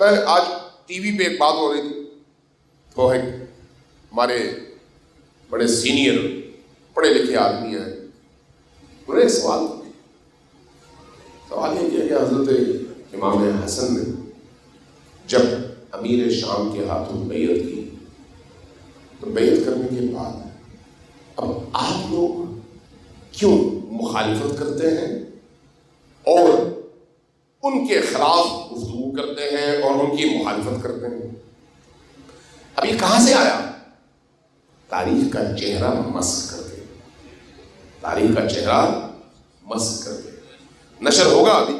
میں آج T V پہ ایک بات ہو رہی تھی، تو ہے ہمارے بڑے سینئر پڑھے لکھے آدمی ہیں، انہوں نے ایک سوال یہ کیا کہ حضرت امام حسن نے جب امیر شام کے ہاتھوں بیعت کی تو بیعت کرنے کے بعد اب آپ لوگ کیوں مخالفت کرتے ہیں اور ان کے خلاف گفتگو کرتے ہیں اور ان کی مخالفت کرتے ہیں؟ اب یہ کہاں سے آیا؟ تاریخ کا چہرہ مسخ کر کے، تاریخ کا چہرہ مسخ کر کے نشر ہوگا، ابھی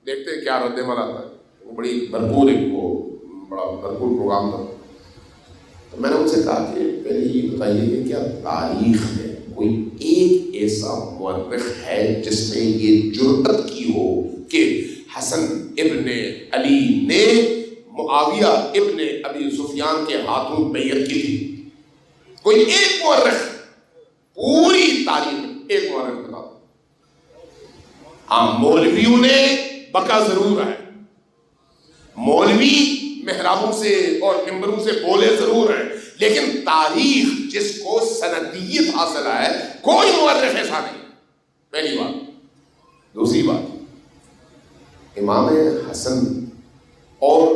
دیکھتے ہیں کیا رد عمل آتا ہے۔ وہ بڑی بھرپور بڑا بھرپور پروگرام تھا۔ تو میں نے ان سے کہا کہ پہلے یہ بتائیے کہ کیا تاریخ میں کوئی ایک ایسا مورخ ہے جس نے یہ جرأت کی ہو کہ حسن ابن علی نے معاویہ ابن ابی سفیان کے ہاتھوں بیعت کی تھی؟ کوئی ایک مورخ پوری تاریخ میں ایک مورخ بتا؟ ہاں، مولویوں نے بکا ضرور ہے، مولوی محرابوں سے اور منبروں سے بولے ضرور ہیں، لیکن تاریخ جس کو سندیت حاصل ہے کوئی مورخ ایسا نہیں۔ پہلی بات۔ دوسری بات، امام حسن اور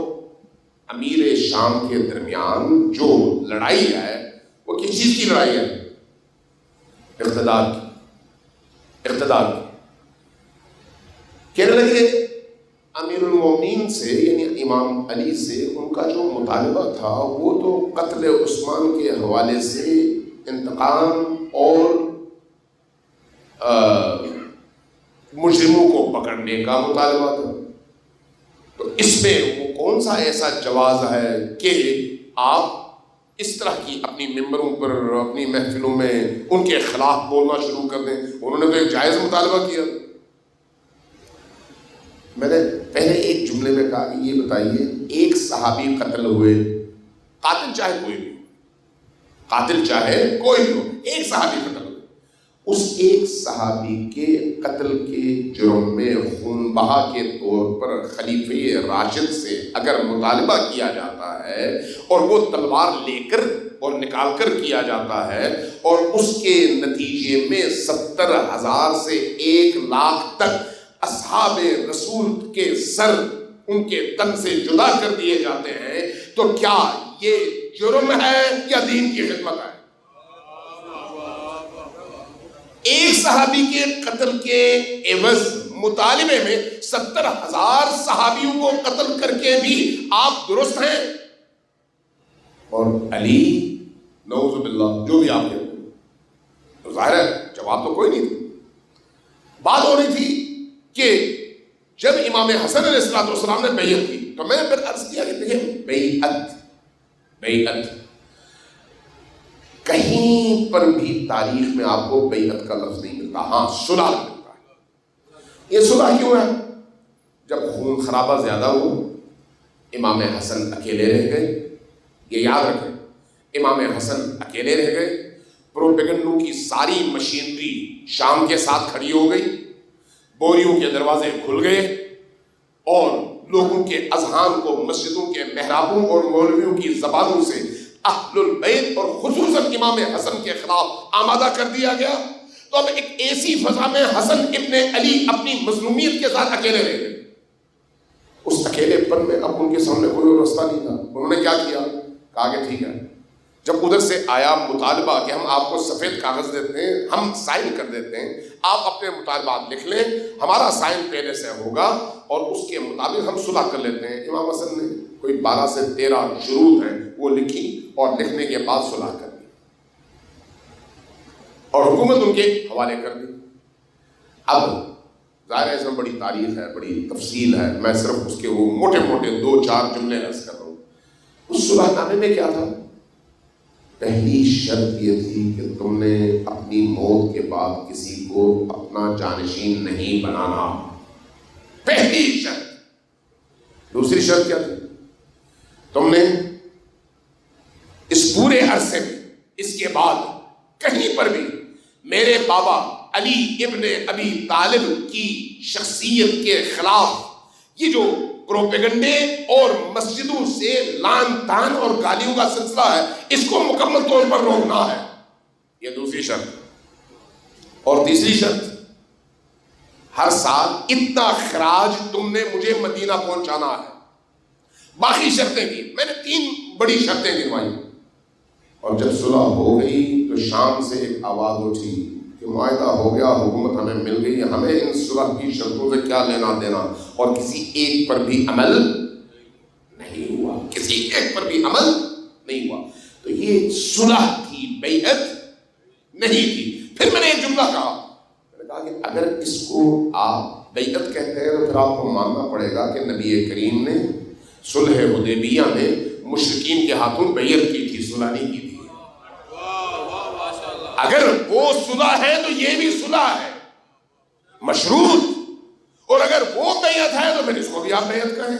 امیر شام کے درمیان جو لڑائی ہے وہ کس چیز کی لڑائی ہے؟ اقتدار کی، اقتدار کی۔ کہنے لگے امیر المومنین سے یعنی امام علی سے ان کا جو مطالبہ تھا وہ تو قتل عثمان کے حوالے سے انتقام اور مجرموں کو پکڑنے کا مطالبہ تھا، تو اس میں وہ کون سا ایسا جواز ہے کہ آپ اس طرح کی اپنی ممبروں پر اپنی محفلوں میں ان کے خلاف بولنا شروع کر دیں؟ انہوں نے تو ایک جائز مطالبہ کیا۔ میں نے پہلے ایک جملے میں کہا کہ یہ بتائیے ایک صحابی قتل ہوئے، قاتل چاہے کوئی بھی ہو، قاتل چاہے کوئی بھی ہو، ایک صحابی قتل ہوئے، اس ایک صحابی کے قتل کے جرم میں خون بہا کے طور پر خلیفہ راشد سے اگر مطالبہ کیا جاتا ہے اور وہ تلوار لے کر اور نکال کر کیا جاتا ہے اور اس کے نتیجے میں 70,000 سے 1,00,000 تک اصحاب رسول کے سر ان کے تن سے جدا کر دیے جاتے ہیں، تو کیا یہ جرم ہے یا دین کی خدمت ہے؟ ایک صحابی کے قتل کے عوض مطالبے میں 70,000 صحابیوں کو قتل کر کے بھی آپ درست ہیں، اور علی نعوذ باللہ جو بھی آپ کے، تو ظاہر ہے جواب تو کوئی نہیں تھا۔ بات ہو رہی تھی کہ جب امام حسن علیہ السلام نے بیعت کی تو میں نے پھر عرض کیا کہ دیکھیں بیعت کہیں پر بھی تاریخ میں آپ کو بیعت کا لفظ نہیں ملتا، ہاں صلح ملتا ہے۔ یہ صلح کیوں ہے؟ جب خون خرابہ زیادہ ہو، امام حسن اکیلے رہ گئے، یہ یاد رکھیں، امام حسن اکیلے رہ گئے، پروپیگنڈوں کی ساری مشینری شام کے ساتھ کھڑی ہو گئی، بوریوں کے دروازے کھل گئے اور لوگوں کے اذہان کو مسجدوں کے محرابوں اور مولویوں کی زبانوں سے اہل البیت اور خصوصاً امام حسن کے خلاف آمادہ کر دیا گیا۔ تو اب ایک ایسی فضا میں حسن ابن علی اپنی مظلومیت کے ساتھ اکیلے رہ گئے۔ اس اکیلے پن میں اب ان کے سامنے کوئی رستہ نہیں تھا۔ انہوں نے کیا کیا؟ کہا کہ ٹھیک ہے، جب ادھر سے آیا مطالبہ کہ ہم آپ کو سفید کاغذ دیتے ہیں، ہم سائن کر دیتے ہیں، آپ اپنے مطالبات لکھ لیں، ہمارا سائن پہلے سے ہوگا اور اس کے مطابق ہم صلح کر لیتے ہیں۔ امام حسن نے کوئی 12 سے 13 شروط ہیں وہ لکھی اور لکھنے کے بعد صلح کر دی اور حکومت ان کے حوالے کر دی۔ اب ظاہر ہے اس میں بڑی تاریخ ہے، بڑی تفصیل ہے، میں صرف اس کے وہ موٹے موٹے 2-4 جملے عرض کر رہا ہوں۔ اس صلح نامے میں کیا تھا؟ پہلی شرط یہ تھی کہ تم نے اپنی موت کے بعد کسی کو اپنا جانشین نہیں بنانا، پہلی شرط۔ دوسری شرط کیا تھی؟ تم نے اس پورے عرصے میں اس کے بعد کہیں پر بھی میرے بابا علی ابن ابی طالب کی شخصیت کے خلاف یہ جو پروپیگنڈے اور مسجدوں سے لان تان اور گالیوں کا سلسلہ ہے، اس کو مکمل طور پر روکنا ہے، یہ دوسری شرط۔ اور تیسری شرط، ہر سال اتنا خراج تم نے مجھے مدینہ پہنچانا ہے۔ باقی شرطیں دی، میں نے 3 بڑی شرطیں گنوائی، اور جب صلح ہو گئی تو شام سے ایک آواز اٹھی کہ معاہدہ ہو گیا، حکومت ہمیں مل گئی، ہمیں ان صلح کی شرطوں سے کیا لینا دینا، اور کسی ایک پر بھی عمل نہیں ہوا، کسی ایک پر بھی عمل نہیں ہوا۔ تو یہ صلح کی بیعت نہیں تھی۔ پھر میں نے ایک جملہ کہا، میں نے کہا کہ اگر اس کو آپ بیعت کہتے ہیں تو پھر آپ کو ماننا پڑے گا کہ نبی کریم نے صلح حدیبیہ میں مشرکین کے ہاتھوں بیعت کی تھی، صلح نہیں کی تھی۔ اگر وہ صلح ہے تو یہ بھی صلح ہے مشروط، اور اگر وہ بیعت ہے تو پھر اس کو بھی آپ بیعت کہیں۔